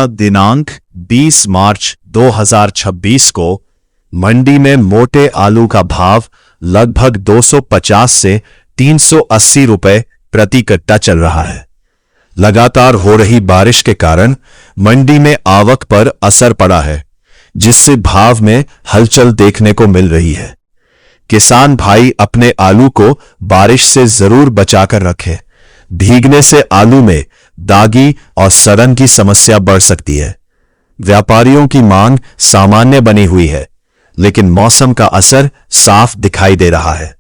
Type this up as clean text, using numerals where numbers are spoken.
दिनांक 20 मार्च 2026 को मंडी में मोटे आलू का भाव लगभग 250 से 380 रुपए प्रति कट्टा चल रहा है। लगातार हो रही बारिश के कारण मंडी में आवक पर असर पड़ा है, जिससे भाव में हलचल देखने को मिल रही है। किसान भाई अपने आलू को बारिश से जरूर बचाकर रखें। भीगने से आलू में दागी और सड़न की समस्या बढ़ सकती है। व्यापारियों की मांग सामान्य बनी हुई है, लेकिन मौसम का असर साफ दिखाई दे रहा है।